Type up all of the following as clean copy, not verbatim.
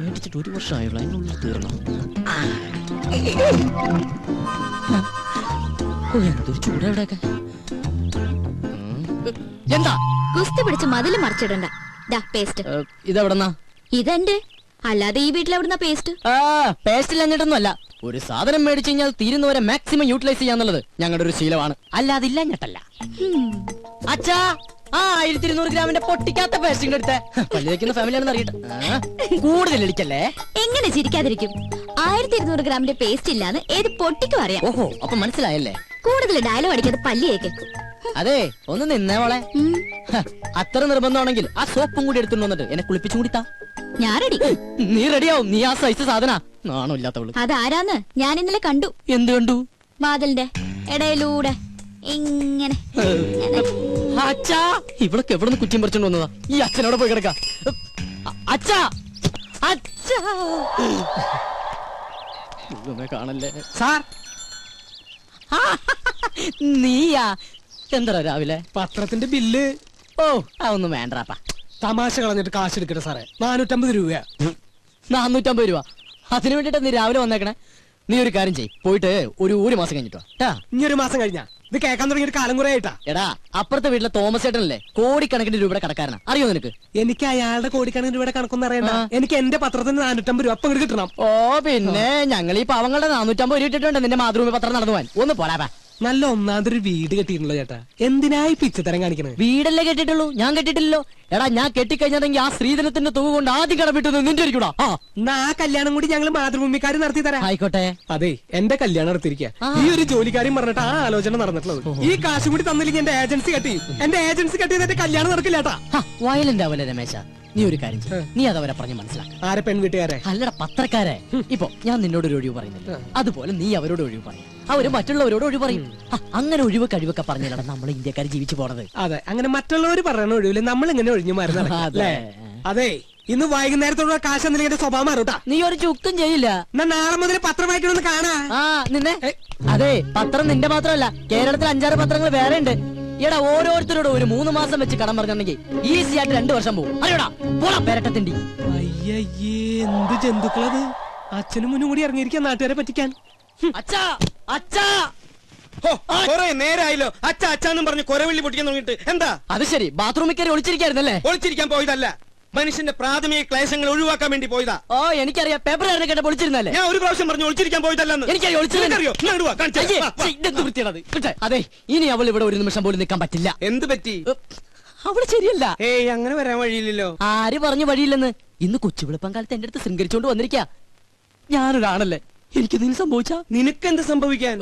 മേടിച്ചിട്ട് 1 വർഷമായുള്ള അതിനുള്ളിൽ തീർന്നു. എന്തൊരു ചൂടെവിടെയൊക്കെ. എന്താ കുസ്തി പിടിച്ച് മതില് മറിച്ചിടണ്ട. പേസ്റ്റ് ഇതെവിടെന്നാ? ഇതെന്റെ, അല്ലാതെ ഈ വീട്ടിൽ എവിടുന്ന പേസ്റ്റ്? പേസ്റ്റ് ഇല്ലഞ്ഞിട്ടൊന്നും അല്ല. ഒരു സാധനം മേടിച്ചു കഴിഞ്ഞാൽ തീരുന്നവരെ മാക്സിമം യൂട്ടിലൈസ് ചെയ്യാന്നുള്ളത് ഞങ്ങളുടെ ഒരു ശീലമാണ്. അല്ലാതെ ഇല്ലഞ്ഞിട്ടല്ല. അച്ഛാ, 1200 ഗ്രാമിന്റെ പൊട്ടിക്കാത്ത പേസ്റ്റിംഗ് എടുത്തേ. പല്ലിക്കുന്ന ഫാമിലിയാണെന്ന് അറിയട്ടെ. കൂടുതൽ ഇടിക്കല്ലേ. എങ്ങനെ ചിരിക്കാതിരിക്കും? 1200 ഗ്രാമിന്റെ പേസ്റ്റ് ഇല്ലാന്ന് ഏത് പൊട്ടിക്കും അറിയാം. ഓഹോ, അപ്പൊ മനസ്സിലായല്ലേ. കൂടുതൽ ഡയലോഗ് അടിക്കാതെ പല്ലിയേക്ക്. അതെ, ഒന്ന് നിന്നേ മോളെ. അത്ര നിർബന്ധമാണെങ്കിൽ ആ സോപ്പും കൂടി എടുത്തുകൊണ്ട് വന്നിട്ട് എന്നെ കുളിപ്പിച്ചും കൂടി താ. ഞാൻ റെഡി. നീ റെഡിയാവും. നീ ആ സൈസ് സാധന. നാണോ ഇല്ലാത്തവള്. അതാരാന്ന് ഞാൻ ഇന്നലെ കണ്ടു. എന്ത് കണ്ടു? വാതിലിന്റെ ഇടയിലൂടെ ഇങ്ങനെ. അച്ഛാ, ഇവളൊക്കെ എവിടെ നിന്ന് കുറ്റിയും പറിച്ചോണ്ട് വന്നതാ? ഈ അച്ഛനോടെ പോയി കിടക്ക. അച്ഛാ, അച്ഛാ, കാണല്ലേ സാർ. നീയാ? എന്താ രാവിലെ പത്രത്തിന്റെ ബില്ല്? ഓ, അതൊന്നും വേണ്ടപ്പാ. തമാശ കളഞ്ഞിട്ട് കാശ് എടുക്കട്ടെ സാറേ. 450 രൂപയാ. 450 രൂപ? അതിനു വേണ്ടിട്ടാ നീ രാവിലെ വന്നേക്കണേ? നീ ഒരു കാര്യം ചെയ്യ്, പോയിട്ട് ഒരു മാസം കഴിഞ്ഞിട്ടോ. ഇനി 1 മാസം കഴിഞ്ഞാ? ഇത് കേൾക്കാൻ തുടങ്ങിയിട്ട് കാലം കുറെ ആയിട്ടാ. എടാ, അപ്പുറത്തെ വീട്ടിലെ തോമസ് ചേട്ടനല്ലേ കോടിക്കണക്കിന് രൂപയുടെ കടക്കാരനാ, അറിയോ നിനക്ക്? എനിക്ക് അയാളുടെ കോടിക്കണക്കിന് രൂപയുടെ കണക്കൊന്നും അറിയണ്ട. എനിക്ക് എന്റെ പത്രത്തിന് 450 രൂപ അപ്പം കിട്ടണം. ഓ പിന്നെ, ഞങ്ങൾ ഈ പാവങ്ങളുടെ 450 രൂപ ഇട്ടിട്ടുണ്ട് നിന്റെ മാതൃഭൂമി പത്രം നടന്നു പോവാൻ. ഒന്ന് പോരാ. നല്ല ഒന്നാമതൊരു വീട് കെട്ടിയിട്ടുണ്ടോ ചേട്ടാ? എന്തിനായി പിച്ചത്തരം കാണിക്കണേ? വീടല്ലേ കെട്ടിട്ടുള്ളൂ, ഞാൻ കെട്ടിട്ടില്ലല്ലോ. എടാ, ഞാൻ കെട്ടിക്കഴിഞ്ഞതെങ്കിൽ ആ സ്ത്രീധനത്തിന്റെ തുക കൊണ്ട് ആദ്യം കടമിട്ടത് നിന്റെ ഇരിക്കൂടാ. ആ കല്യാണം കൂടി ഞങ്ങൾ മാതൃഭൂമിക്കാർ നടത്തി തരാം. ആയിക്കോട്ടെ. അതെ, എന്റെ കല്യാണം നടത്തിയിരിക്കുക. ഈ ഒരു ജോലിക്കാരും പറഞ്ഞിട്ട് ആ ആലോചന നടന്നിട്ടുള്ളത്. ഈ കാശ് കൂടി തന്നില്ലെങ്കിൽ എന്റെ ഏജൻസി കെട്ടി. എന്റെ ഏജൻസി കെട്ടിയതിന്റെ കല്യാണം നടക്കില്ലേട്ടാ. വയലന്റ് ആവല്ലേ രമേശ. നീ ഒരു കാര്യം ചെയ്യ്, നീ അതവരെ പറഞ്ഞ് മനസ്സിലാക്കാം. ആരെ? പെൺവീട്ടുകാരെ? അല്ലട, പത്രക്കാരെ. ഇപ്പൊ ഞാൻ നിന്നോട് ഒരു ഒഴിവ് പറയുന്നില്ല, അതുപോലെ നീ അവരോട് ഒഴിവ് പറയും, അവര് മറ്റുള്ളവരോട് ഒഴിവ് പറയും. അങ്ങനെ ഒഴിവ് കഴിവൊക്കെ പറഞ്ഞാലാണ് നമ്മൾ ഇന്ത്യക്കാർ ജീവിച്ചു പോണത്. അതെ, അങ്ങനെ മറ്റുള്ളവർ പറയുന്ന ഒഴിവില് നമ്മൾ ഇങ്ങനെ ഒഴിഞ്ഞു മാറുന്നത്. അതെ, ഇന്ന് വൈകുന്നേരത്തോടെ കാശ് എന്തെങ്കിലും എന്റെ സ്വഭാവം മാറൂട്ടാ. നീ ഒരു ചുക്കും ചെയ്യില്ല. നാളെ മുതൽ പത്രം വായിക്കണമെന്ന് കാണാ. നിന്നെ അതെ, പത്രം നിന്റെ മാത്രമല്ല, കേരളത്തിൽ 5-6 പത്രങ്ങൾ വേറെ ഉണ്ട്. എടാ, ഓരോരുത്തരോടും ഒരു 3 മാസം വെച്ച് കടം പറഞ്ഞിട്ടുണ്ടെങ്കിൽ ഈസി ആയിട്ട് 2 വർഷം പോകും. അറിയോടാ, പോടാ പെരട്ടത്തിണ്ടി. അയ്യയ്യേ, എന്ത് ജന്തുക്കളത്! അച്ഛനും മുന്നും കൂടി ഇറങ്ങിയിരിക്കാൻ നാട്ടുകാരെ പറ്റിക്കാൻ. അച്ഛാ, അച്ഛാ, നേരായല്ലോ അച്ഛ അച്ഛാന്നും പറഞ്ഞ് കൊരവള്ളി പൊട്ടിക്കാൻ തുടങ്ങിയിട്ട്. എന്താ അത് ശരി, ബാത്റൂമിൽ കയറി ഒളിച്ചിരിക്കായിരുന്നല്ലേ? ഒളിച്ചിരിക്കാൻ പോയതല്ല, മനുഷ്യന്റെ പ്രാഥമിക ക്ലേശങ്ങൾ ഒഴിവാക്കാൻ വേണ്ടി പോയതാ. ഓ, എനിക്കറിയാം. പേപ്പർ കേട്ട ഒളിച്ചിരുന്നല്ലേ? ഞാൻ ഒരു പ്രാവശ്യം പറഞ്ഞു ഒളിച്ചിരിക്കാൻ പോയതല്ലെന്ന്. എനിക്കറിയോ. അതെ, ഇനി അവൾ ഇവിടെ ഒരു നിമിഷം പോലും നിൽക്കാൻ പറ്റില്ല. എന്ത് പറ്റി? അവള് ശരിയല്ല. ഏയ്, അങ്ങനെ വരാൻ വഴിയില്ലല്ലോ. ആര് പറഞ്ഞു വഴിയില്ലെന്ന്? ഇന്ന് കൊച്ചുവിളിപ്പം കാലത്ത് എന്റെ അടുത്ത് ശൃംഗരിച്ചോണ്ട് വന്നിരിക്കാ. ഞാനൊരാണല്ലേ, എനിക്ക് നീ സംഭവിച്ചാ? നിനക്കെന്ത് സംഭവിക്കാൻ?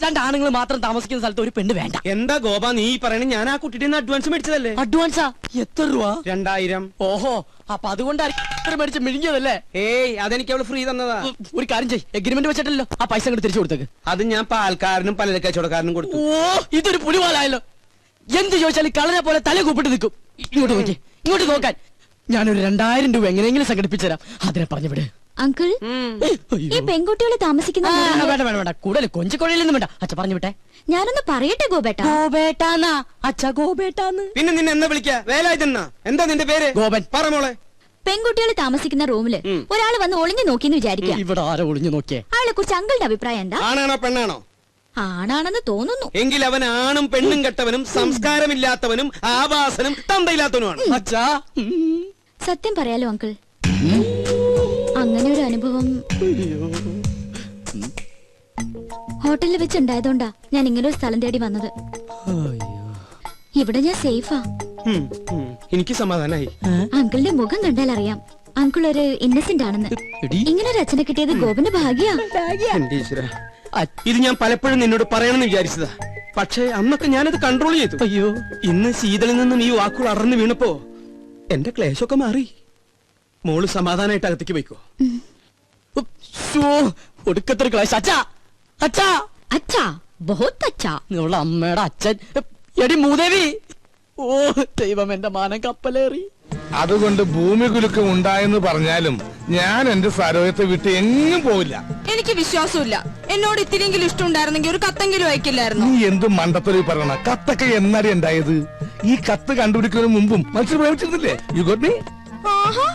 2 ആണുങ്ങൾ മാത്രം താമസിക്കുന്ന സ്ഥലത്ത് ഒരു പെണ്ണ് വേണ്ട. എന്താ ഗോപ നീ പറയണ? ഞാൻ ആ കുട്ടിയുടെ അഡ്വാൻസ് മേടിച്ചതല്ലേ. അഡ്വാൻസാ? എത്ര രൂപ? 2000. ഓഹോ, അപ്പൊ അതുകൊണ്ടാണ് മേടിച്ച് മിഴുങ്ങിയതല്ലേ? ഏയ്, അതെനിക്ക് അവള് ഫ്രീ തന്നതാ. ഒരു കാര്യം ചെയ്യ്, എഗ്രിമെന്റ് വെച്ചിട്ടല്ലോ ആ പൈസ അങ്ങോട്ട് തിരിച്ചു കൊടുത്തേക്ക്. അത് ഞാൻ പാൽക്കാരനും പലചരക്ക് കച്ചവടക്കാരനും കൊടുത്തു. ഓ, ഇതൊരു പുലിവാലായല്ലോ. എന്ത് ചോദിച്ചാലും കളനെ പോലെ തല കൂപ്പിട്ട് നിൽക്കും. ഇങ്ങോട്ട് നോക്കി, ഇങ്ങോട്ട് നോക്കാൻ. ഞാനൊരു 2000 രൂപ എങ്ങനെയെങ്കിലും സംഘടിപ്പിച്ചു തരാം. അതിനെ പറഞ്ഞു വിട്. അങ്കിൾ, ഈ പെൺകുട്ടികളെ താമസിക്കുന്ന വേണ്ട വേണ്ട വേണ്ട, കൂടുതൽ കൊഞ്ചിക്കൊഴയിലൊന്നും വേണ്ട. അച്ഛ പറഞ്ഞു വിട്ടെ. ഞാനൊന്ന് പറയട്ടെ ഗോപേട്ട. ഗോപേട്ടാന്നാ? അച്ഛ ഗോപേട്ടാന്ന്. പിന്നെ നിന്നെ എന്താ വിളിക്കാ? വേലായുധനാ? എന്താ നിന്റെ പേര്? ഗോപൻ. പറ മോളെ. പെൺകുട്ടികൾ താമസിക്കുന്ന റൂമില് ഒരാൾ വന്ന് ഒളിഞ്ഞു നോക്കിന്ന് വിചാരിക്കുക. ഇവിടെ ആരോ ഒളിഞ്ഞു നോക്കിയേ? അയാളെ കുറിച്ച് അങ്കിളുടെ അഭിപ്രായം എന്താ? ആണാണോ പെണ്ണാണോ? ആണാണെന്ന് തോന്നുന്നു. എങ്കിൽ അവൻ ആണും പെണ്ണും കെട്ടവനും സംസ്കാരമില്ലാത്തവനും ആവാസനും തന്തയില്ലാത്തവനുമാണ്. അച്ഛാ, സത്യം പറയാലോ അങ്കിൾ, അങ്ങനെ ഒരു അനുഭവം ഹോട്ടലിൽ വെച്ചുണ്ടായതുകൊണ്ടാ ഞാൻ ഇങ്ങനെ ഒരു സ്ഥലം തേടി വന്നത്. ഇവിടെ ഞാൻ സേഫാ. എനിക്ക് സമാധാനായി. അങ്കിളിന്റെ മുഖം കണ്ടാൽ അറിയാം അങ്കിൾ ഒരു ഇന്നസെന്റ് ആണെന്ന്. ഇങ്ങനെ ഒരു അച്ഛനെ കിട്ടിയത് ഗോപന്റെ ഭാഗ്യാ. ഇത് ഞാൻ പലപ്പോഴും നിന്നോട് പറയണമെന്ന് വിചാരിച്ചതാ, പക്ഷേ അന്നൊക്കെ ഞാനത് കൺട്രോൾ ചെയ്തു. അയ്യോ, ഇന്ന് ശീതളിൽ നിന്നും ഈ വാക്കുകൾ അടർന്നു വീണപ്പോ എന്റെ ക്ലേശമൊക്കെ മാറി. മോള് സമാധാനായിട്ട് അകത്തേക്ക് പോയിക്കോ. ഒടുക്കത്തൊരു ക്ലേശ. അച്ഛാ, അച്ഛാ, അച്ഛാ, ബഹുത്ത് അച്ഛാ. നിങ്ങളുടെ അമ്മയുടെ അച്ഛൻ. എടി മൂദേവി. ഓ ദൈവം, എന്റെ മാനം കപ്പലേറി. അതുകൊണ്ട് ഭൂമി കുലുക്കം ഉണ്ടായെന്ന് പറഞ്ഞാലും ഞാൻ എന്റെ സരോജത്തെ വിട്ട് എങ്ങും പോവില്ല. എനിക്ക് വിശ്വാസമില്ല. എന്നോട് ഇത്തിരിയെങ്കിലും ഇഷ്ടം ഉണ്ടായിരുന്നെങ്കിൽ ഒരു കത്തെങ്കിലും അയക്കില്ലായിരുന്നു. നീ എന്ത് മണ്ടത്തൊരു പറയണ? കത്തൊക്കെ എന്നാടി ഉണ്ടായത്? ഈ കത്ത് കണ്ടുപിടിക്കുന്നതിന് മുമ്പും മനുഷ്യർ പ്രേമിച്ചിരുന്നില്ലേ? You got me? ആഹാ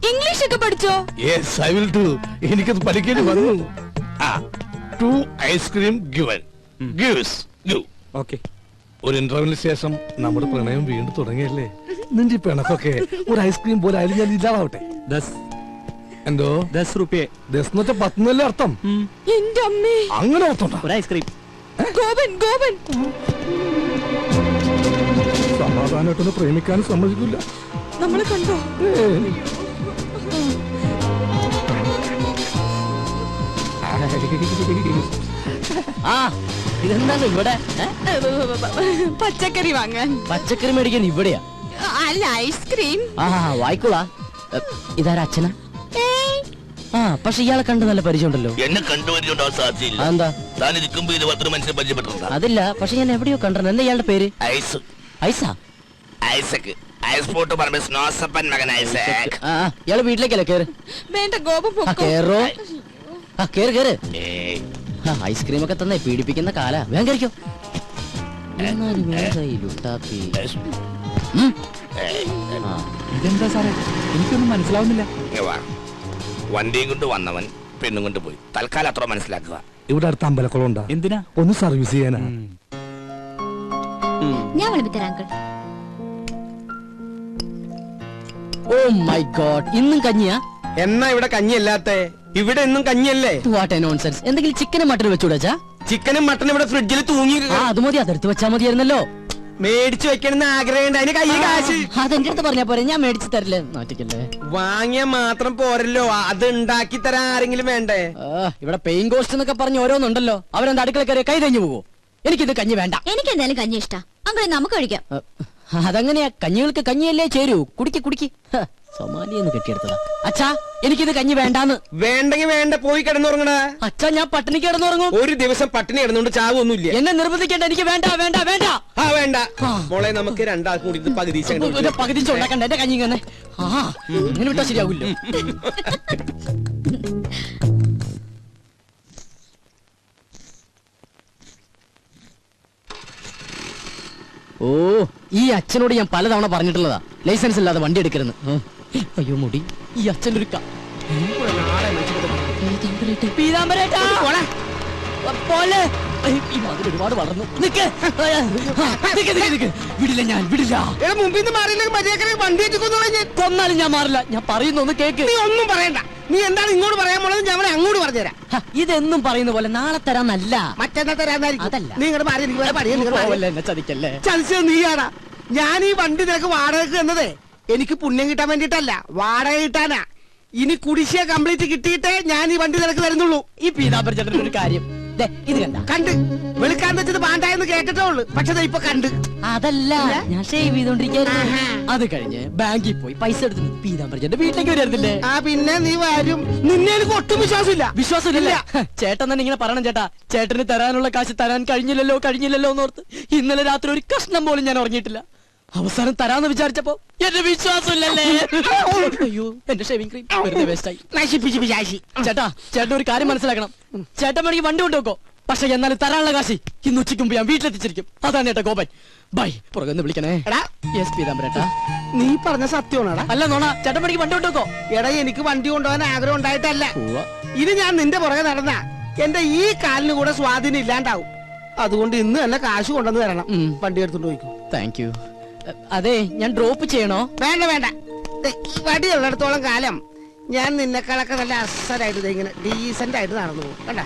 ഇംഗ്ലീഷ് ഒക്കെ പഠിച്ചോ? Yes I will do. എനിക്കത് പഠിക്കേണ്ടി വന്നു. ആ 2 ice cream given gives give. Okay. ഒരു ഇന്റർവ്യൂവിന് ശേഷം നമ്മുടെ പ്രണയം വീണ്ടും തുടങ്ങിയല്ലേ? നിന്റെ ഈ പിണക്കൊക്കെ ഒരു ഐസ്ക്രീം പോലെ ആയാലും ഞാൻ ഇല്ലാതാവട്ടെ. എന്തോ 10 റുപ്യ. എന്ന് വെച്ചാൽ 10 അർത്ഥം. എന്റെ അമ്മേ. അങ്ങനെ അർത്ഥം ഒരു ഐസ്ക്രീം. ഗോപൻ ഗോപൻ സമാധാനമായിട്ടൊന്ന് പ്രേമിക്കാനും സമ്മതിക്കില്ല. നമ്മളെ കണ്ടോ? ആ ഇതെന്താണ് ഇവിടെ? പച്ചക്കറി വാങ്ങാൻ. പച്ചക്കറി മേടിക്കാൻ ഇവിടെയാ? അല്ല ഐസ്ക്രീം. ആ വായിക്കോളാ. ഇതാരാ അച്ഛനാ? ആ പക്ഷെ ഇയാളെ കണ്ട് നല്ല പരിചയമുണ്ടല്ലോ. എന്നെ കണ്ടുപരിചയമുണ്ടാവാൻ സാധ്യതയില്ല. അതെന്താ? താൻ ഇരിക്കുമ്പോ ഇത് 10 മനുഷ്യരെ പരിചയപ്പെട്ടിട്ടുണ്ടോ? അതില്ല, പക്ഷെ ഞാൻ എവിടെയോ കണ്ടിട്ടുണ്ട്. എന്താ ഇയാളുടെ പേര്? ഐസ് ഐസാ? ഐസക് ഐസ് പോട്ട് പറമ്പ് സ്നോസപ്പൻ മകൻ ഐസക്. ആ ഇയാള് വീട്ടിലേക്കല്ലേ? കേറ്. വേണ്ട ഗോപൻ ആ പൊക്കോ. കേറോ. ആ കേറ് കേറ്. ഏയ്, ഐസ്ക്രീം ഒക്കെ തന്നെ പീഡിപ്പിക്കുന്ന കാല. വേഗം കഴിക്കോ. ഇതെന്താ സാറേ? എനിക്കൊന്നും മനസ്സിലാവുന്നില്ല. ഇങ്ങ് വാ. വണ്ടിയും കൊണ്ട് വന്നവൻ പെണ്ണും കൊണ്ട് പോയി. തൽക്കാലം അത്ര മനസ്സിലാക്കുക. ഇവിടെ അടുത്ത അമ്പലക്കുളം ഉണ്ടാ? എന്തിനാ? ഒന്ന് സർവീസ് ചെയ്യാനാ. ഞാൻ വിളമ്പിത്തരാം അങ്കിൾ. ഓ മൈ ഗോഡ്, ഇന്നും കഞ്ഞിയാ? എന്നാ ഇവിടെ കഞ്ഞിയല്ലാത്ത? ഇവിടെ എന്നും കഞ്ഞിയല്ലേ? What A nonsense. എന്തെങ്കിലും ചിക്കനും മട്ടനും വെച്ചുകൂടാ? ചിക്കനും മട്ടനും ഇവിടെ ഫ്രിഡ്ജിൽ തൂങ്ങി ആ അത് മതി, അതെടുത്ത് വെച്ചാ മതിയായിരുന്നല്ലോ. മേടിച്ചു വെക്കണമെന്ന് ആഗ്രഹമുണ്ട്. അതിന് കയ്യിൽ കാശ് അതെന്റെ അടുത്ത് പറഞ്ഞാ പോരെ, ഞാൻ മേടിച്ചു തരില്ലേ. നാട്ടിക്കല്ലേ. വാങ്ങിയാ മാത്രം പോരല്ലോ, അത് ഉണ്ടാക്കി തരാൻ ആരെങ്കിലും വേണ്ടേ? ഇവിടെ പെയിൻ കോസ്റ്റ് എന്നൊക്കെ പറഞ്ഞ് ഓരോന്നുണ്ടല്ലോ. അവരെന്താ അടുക്കള കയറി കൈ തഞ്ഞു പോവോ? എനിക്കിത് കഞ്ഞി വേണ്ട. എനിക്ക് എന്തായാലും കഞ്ഞി ഇഷ്ടാ അങ്കിൾ, നമുക്ക് കഴിക്കാം. അതങ്ങനെയാ, കഞ്ഞികൾക്ക് കഞ്ഞിയല്ലേ ചേരൂ. കുടിക്ക് കുടിക്ക്. സൊമാലിയെന്ന് കെട്ടിയെടുത്തതാ. അച്ഛാ എനിക്കിത് കഞ്ഞി വേണ്ടാന്ന്. വേണ്ടെങ്കി വേണ്ട, പോയി കിടന്നുറങ്ങണ. അച്ഛാ ഞാൻ പട്ടിണി കിടന്നുറങ്ങും. ഒരു ദിവസം പട്ടിണി കിടന്നുകൊണ്ട് ചാവൊന്നുമില്ല. എന്നെ നിർബന്ധിക്കേണ്ട. എനിക്ക് വേണ്ട വേണ്ട വേണ്ട. ആ വേണ്ട മോളെ, നമുക്ക് രണ്ടാൾക്കും കൂടി ഇത് പകുതി പകുതി ഉണ്ടാക്കണ്ട. എന്റെ കഞ്ഞി ഇങ്ങനെ ഇങ്ങനെ വിട്ടാ ശരിയാവില്ലോ. ഓ ഈ അച്ഛനോട് ഞാൻ പലതവണ പറഞ്ഞിട്ടുള്ളതാ, ലൈസൻസ് ഇല്ലാതെ വണ്ടി എടുക്കരുത്. അയ്യോ മുടി. ഈ അച്ഛൻ്റെ ഒരു പീതാംബരേട്ടാ പോലെ ഈ മതിൽ ഒരുപാട് വളർന്നു. നിക്ക് നിക്ക് നിക്ക് നിക്ക്. വിടില്ല, ഞാൻ വിടില്ല. മുമ്പിൽ നിന്ന് മാറിയില്ലെങ്കിൽ മര്യാദ വണ്ടി വെച്ച് കൊന്നാലും ഞാൻ മാറില്ല. ഞാൻ പറയുന്ന ഒന്ന് കേക്ക്. നീ ഒന്നും പറയണ്ട. നീ എന്താണ് ഇങ്ങോട്ട് പറയാൻ പോണത്? ഞാൻ അവനെ അങ്ങോട്ട് പറഞ്ഞുതരാം. ഇതെന്നും പറയുന്ന പോലെ നാളെ തരാന്നല്ല, മറ്റന്നാ തരാന്നായിരിക്കും. അതല്ല. നീ ഇങ്ങോട്ട് മാറി എനിക്ക് വേറെ പണിയുണ്ട്. ഇങ്ങോട്ട് മാറി. പോവല്ലേ, എന്നെ ചതിക്കല്ലേ. ചതിച്ചത് നീയാടാ. ഞാൻ ഈ വണ്ടി നിനക്ക് വാടകയ്ക്ക് എന്നതേ എനിക്ക് പുണ്യം കിട്ടാൻ വേണ്ടിട്ടല്ല, വാടക കിട്ടാനാ. ഇനി കുടിശ്ശിക കംപ്ലീറ്റ് കിട്ടിയിട്ടേ ഞാൻ ഈ വണ്ടി നിനക്ക് തരുന്നുള്ളൂ. ഈ പീതാംബര ചേട്ടൻ ഒരു കാര്യം ദേ, ഇത് കണ്ട കണ്ട് വെളുക്കാൻ വെച്ചത് പാണ്ടായെന്ന് കേട്ടിട്ടേ ഉള്ളു. പക്ഷെ ദേ ഇപ്പൊ കണ്ട്. അതല്ല, ഞാൻ ഷേവ് ചെയ്തോണ്ടിരിക്കായിരുന്നു. അത് കഴിഞ്ഞ് ബാങ്കിൽ പോയി പൈസ എടുത്ത് പീതാംബര ചേട്ടന്റെ വീട്ടിലേക്ക് വരുന്നില്ലേ? ആ പിന്നെ നീ വരും. നിന്നെ എനിക്ക് ഒട്ടും വിശ്വാസമില്ല. വിശ്വാസമില്ല. ചേട്ടൻ തന്നെ ഇങ്ങനെ പറയണം ചേട്ടാ. ചേട്ടന് തരാനുള്ള കാശ് തരാൻ കഴിഞ്ഞില്ലല്ലോ എന്നോർത്ത് ഇന്നലെ രാത്രി ഒരു കഷ്ണം പോലും ഞാൻ ഉറങ്ങിയിട്ടില്ല. അവസാനം തരാന്ന് വിചാരിച്ചപ്പോ എന്റെ വിശ്വാസമില്ലല്ലേ. അയ്യോ, എന്റെ ഷേവിംഗ് ക്രീം വെറുതെ വേസ്റ്റായി. നശിപ്പിച്ച് വിചാരിച്ചു. ചേട്ടാ, ചേട്ടൻ ഒരു കാര്യം മനസ്സിലാക്കണം. ചേട്ടൻ വേണമെങ്കിൽ വണ്ടി കൊണ്ടുവെക്കോ, പക്ഷെ എന്നാലും തരാനുള്ള കാശി ഇന്ന് ഉച്ചയ്ക്ക് മുമ്പ് ഞാൻ വീട്ടിലെത്തിച്ചിരിക്കും. അതാണ് ചേട്ടാ ഗോപൻ. ബൈ. പുറകെ വിളിക്കണേ. എടാ, യെസ് പീതാംബരേട്ടാ. നീ പറഞ്ഞ സത്യമാണോടാ? അല്ല നോണ. ചേട്ടൻ വേണമെങ്കിൽ വണ്ടി കൊണ്ടുവെക്കോ. എടാ, എനിക്ക് വണ്ടി കൊണ്ടുപോകാൻ ആഗ്രഹം ഉണ്ടായിട്ടല്ല. ഇത് ഞാൻ നിന്റെ പുറകെ നടന്ന എന്റെ ഈ കാലിന് കൂടെ സ്വാധീനം ഇല്ലാണ്ടാവും. അതുകൊണ്ട് ഇന്ന് തന്നെ കാശ് കൊണ്ടുവന്ന് തരണം. വണ്ടി എടുത്തോണ്ട് പോയിക്കോ. Thank you. അതെ, ഞാൻ ഡ്രോപ്പ് ചെയ്യണോ? വേണ്ട വേണ്ട. ഈ വടി ഉള്ളിടത്തോളം കാലം ഞാൻ നിന്നെക്കാളൊക്കെ നല്ല അസലായിട്ട് ഇങ്ങനെ ഡീസന്റ് ആയിട്ട് നടന്നു പോകും. കണ്ട